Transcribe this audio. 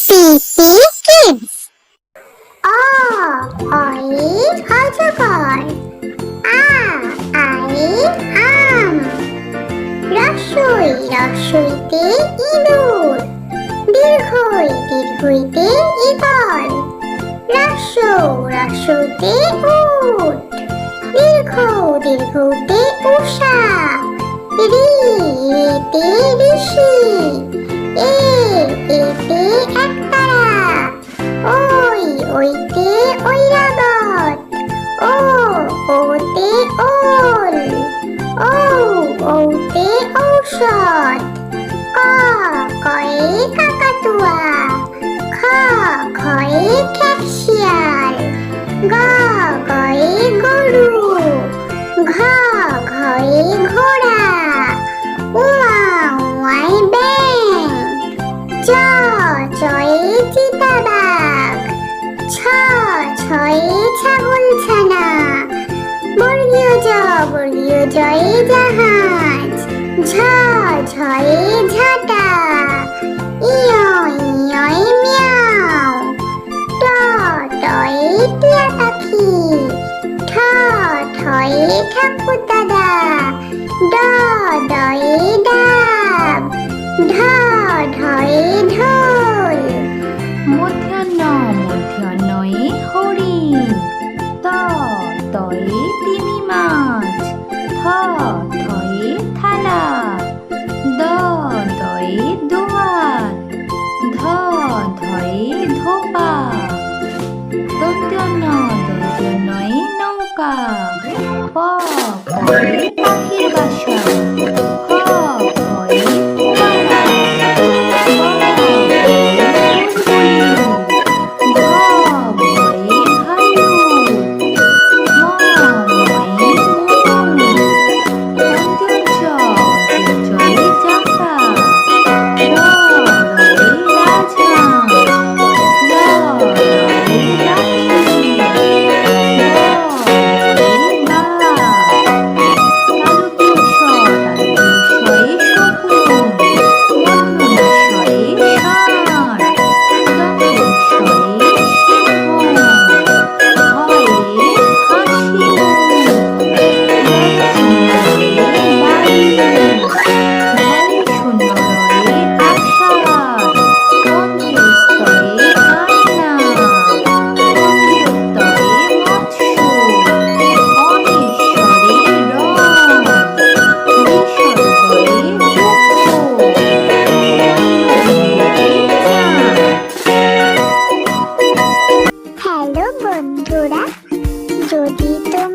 পিপি kids. অজগর। আম। রসইতে ইঁদুর। দীর্ঘইতে eagle. রসৌতে উট। দীর্ঘউতে উষা। রিতে ঋষি। এতে একতারা। ওইতে ঐরাবত। ওতে ওল। ঔতে ঔষধ। কয়ে কাকাতুয়া। খয়ে খেপশিয়াল। গয়ে গরু। ঘয়ে ঘোড়া। উয়াই ব্যাঙ। চয়ে চিতাবাঘ। ছয়ে ছাগলছানা। বর্গীয় জয়ে জাহাজ। ঝয়ে ঝাঁটা। ইয়য় মিয়াও। টয়ে টিয়া পাখি। ঠয়ে ঠাকুর দাদা। ডয়ে ডাব। ঢয়ে ঢোল। মূর্ধন্যয়ে হরিণ। তয়ে তিমি মাছ। থয়ে থালা। দয়ে দোয়াত। ধয়ে ধোপা। দন্ত্যনয়ে নৌকা। পয়ে পাখির বাসা। ফয়ে ফোয়ারা। ভয়ে ভালুক। ময়ে ময়ূর। জয়ে চাকা। রয়ে রাজহাঁস। রয়ে রাখি। বয়ে বাঘ। তালব্যস্বয়ে শকুন। মূর্ধন্যয়ে ষাঁড়। দন্তস্বয়ে সিংহ। হয়ে হাসি। শূন্যরয়ে আষাঢ়। অন্ত্যস্তয়ে কান্না। অন্ত্যোত্তরে মৎস্য। অনিশ্বরে রং। বিসর্গয়ে দুঃখ। হ্যালো বন্ধুরা, যদি তোমরা